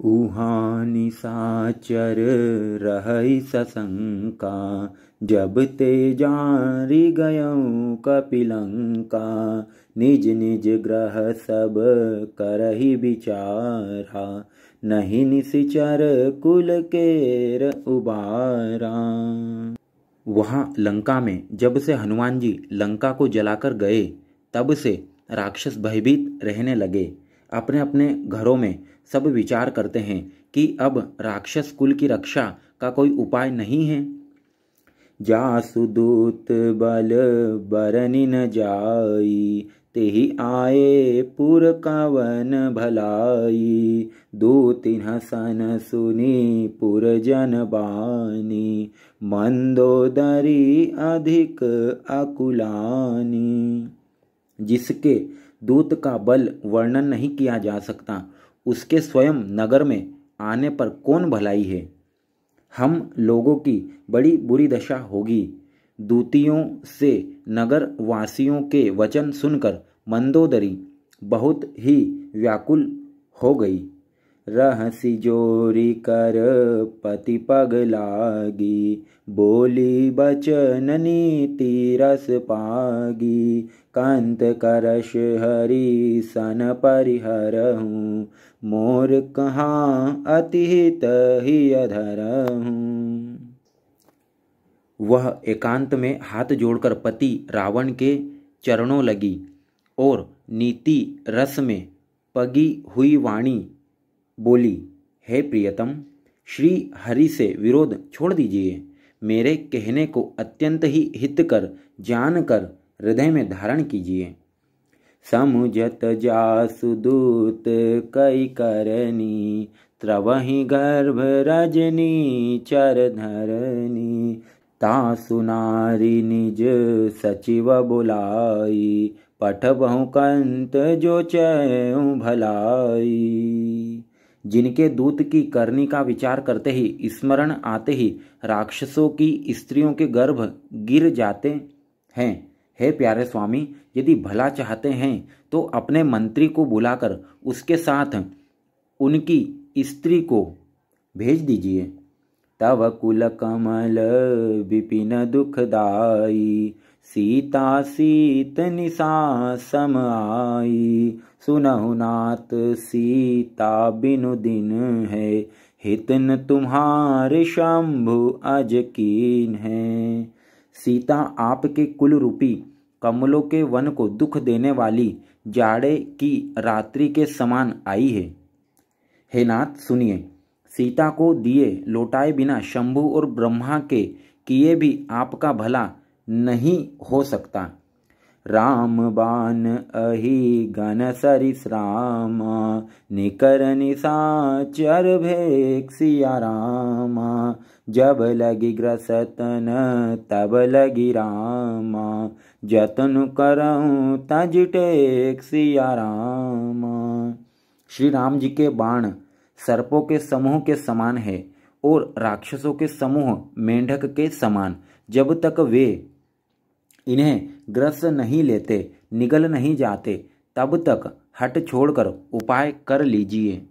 ऊहा निशाचर रहै सशंका, जब ते जारी गयऊँ कपिलंका। निज निज ग्रह सब करहि विचारा, नहीं निशिचर कुल केर उबारा। वहाँ लंका में जब से हनुमान जी लंका को जलाकर गए, तब से राक्षस भयभीत रहने लगे। अपने अपने घरों में सब विचार करते हैं कि अब राक्षस कुल की रक्षा का कोई उपाय नहीं है। जासु दूत बल बरनि न जाई, तेहि आए पुर कवन भलाई। दूतिन सन सुनी पुर जन बानी, मंदोदरी अधिक अकुलानी। जिसके दूत का बल वर्णन नहीं किया जा सकता, उसके स्वयं नगर में आने पर कौन भलाई है। हम लोगों की बड़ी बुरी दशा होगी। दूतियों से नगर वासियों के वचन सुनकर मंदोदरी बहुत ही व्याकुल हो गई। रहसी जोरी कर पति पग लागी, बोली बचन नीति रस पागी। कंत करश हरि सन परिहरहूँ, मोर कहाँ अतिहित ही अधरहूँ। वह एकांत में हाथ जोड़कर पति रावण के चरणों लगी और नीति रस में पगी हुई वाणी बोली, हे प्रियतम, श्री हरि से विरोध छोड़ दीजिए। मेरे कहने को अत्यंत ही हितकर जानकर हृदय में धारण कीजिए। समुझत जासु दूत कई करनी, त्रवहि गर्भ रजनी चर धरनी। तासु नारी निज सचिव बुलाई, पठबहु कंत जो चयऊँ भलाई। जिनके दूत की करनी का विचार करते ही, स्मरण आते ही राक्षसों की स्त्रियों के गर्भ गिर जाते हैं। हे प्यारे स्वामी, यदि भला चाहते हैं तो अपने मंत्री को बुलाकर उसके साथ उनकी स्त्री को भेज दीजिए। तव कुल कमल विपिन दुखदाई, सीता सीत निशा सम आई। सुनहु नाथ सीता बिनु दिन है, हितन तुम्हारे शंभु अज कीन है। सीता आपके कुल रूपी कमलों के वन को दुख देने वाली जाड़े की रात्रि के समान आई है। हे नाथ सुनिए, सीता को दिए लौटाए बिना शंभु और ब्रह्मा के किए भी आपका भला नहीं हो सकता। राम बान अहि गन सरिस रामा, निकर निशाचर भेक सिया रामा। जब लगी ग्रसतन तब लगी रामा, जतन करऊँ तज टेक सिया रामा। श्री राम जी के बाण सर्पों के समूह के समान है और राक्षसों के समूह मेंढक के समान। जब तक वे इन्हें ग्रस नहीं लेते, निगल नहीं जाते, तब तक हट छोड़कर उपाय कर लीजिए।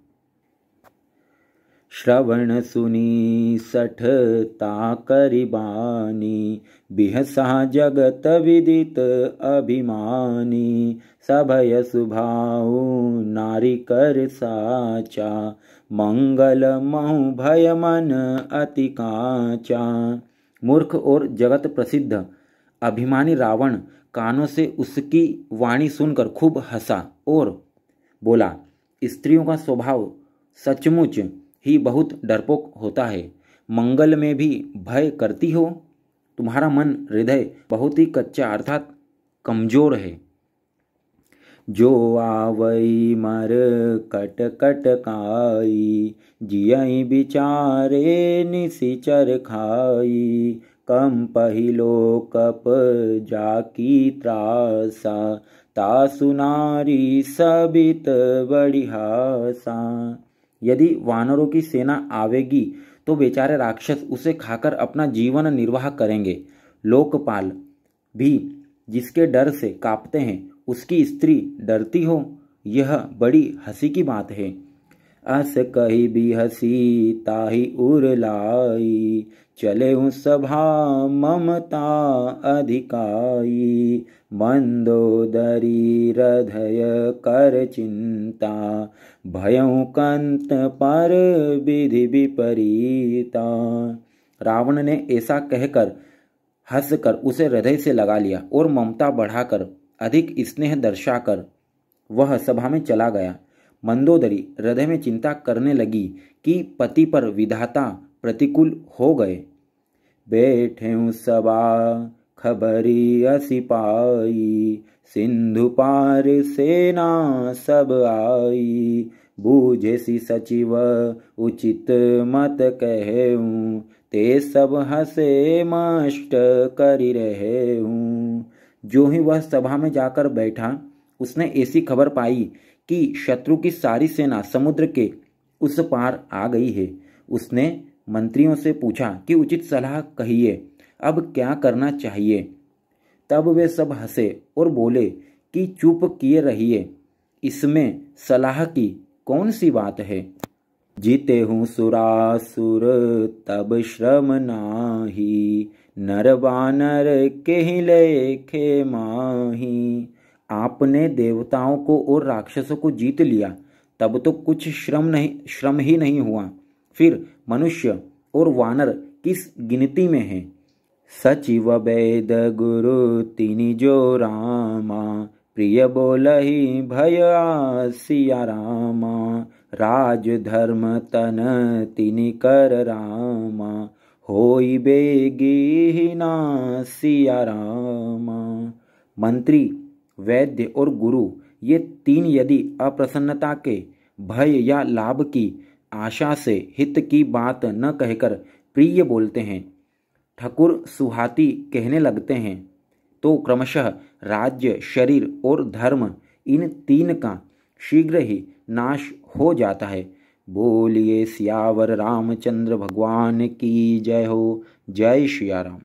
श्रवण सुनी सठ ताकरि बानी, बिहसा जगत विदित अभिमानी। सभय सुभाऊ नारी कर साचा, मंगल महु भय मन अति काचा। मूर्ख और जगत प्रसिद्ध अभिमानी रावण कानों से उसकी वाणी सुनकर खूब हंसा और बोला, स्त्रियों का स्वभाव सचमुच ही बहुत डरपोक होता है। मंगल में भी भय करती हो। तुम्हारा मन हृदय बहुत ही कच्चा अर्थात कमजोर है। जो आवई मर कट कट काई, जियई बिचारे निशिचर खाई। कम पहिलो कप जाकी त्रासा, तासु नारी सबित बड़ी हासा। यदि वानरों की सेना आवेगी तो बेचारे राक्षस उसे खाकर अपना जीवन निर्वाह करेंगे। लोकपाल भी जिसके डर से कांपते हैं, उसकी स्त्री डरती हो, यह बड़ी हंसी की बात है। अस कही भी हसी ताही उरलाई, चले सभा ममता अधिकाई, मंदोदरी हृदय कर चिंता, भयं कंत पर विधि विपरीता। रावण ने ऐसा कहकर हंसकर उसे हृदय से लगा लिया और ममता बढ़ाकर अधिक स्नेह दर्शाकर वह सभा में चला गया। मंदोदरी हृदय में चिंता करने लगी कि पति पर विधाता प्रतिकूल हो गए। बैठे सभा खबरी असी पाई, सिंधु पार सेना सब आई, बूझे सी सचिव उचित मत कहूँ, ते सब हंसे मष्ट करी रहे हूँ। जो ही वह सभा में जाकर बैठा, उसने ऐसी खबर पाई कि शत्रु की सारी सेना समुद्र के उस पार आ गई है। उसने मंत्रियों से पूछा कि उचित सलाह कहिए, अब क्या करना चाहिए। तब वे सब हंसे और बोले कि चुप किए रहिए, इसमें सलाह की कौन सी बात है। जीते हूँ सुरासुर तब श्रम नाही, नर बानर के लेखे माही। आपने देवताओं को और राक्षसों को जीत लिया, तब तो कुछ श्रम ही नहीं हुआ, फिर मनुष्य और वानर किस गिनती में हैं। सचिव वेद गुरु तिनि जो रामा, प्रिय बोलहि भय सिया रामा, राज धर्म तन तिनि कर रामा, होई बेगीना सिया रामा। मंत्री, वैद्य और गुरु ये तीन यदि अप्रसन्नता के, भय या लाभ की आशा से हित की बात न कहकर प्रिय बोलते हैं, ठकुर सुहाती कहने लगते हैं, तो क्रमशः राज्य, शरीर और धर्म इन तीन का शीघ्र ही नाश हो जाता है। बोलिए सियावर रामचंद्र भगवान की जय हो। जय श्री राम।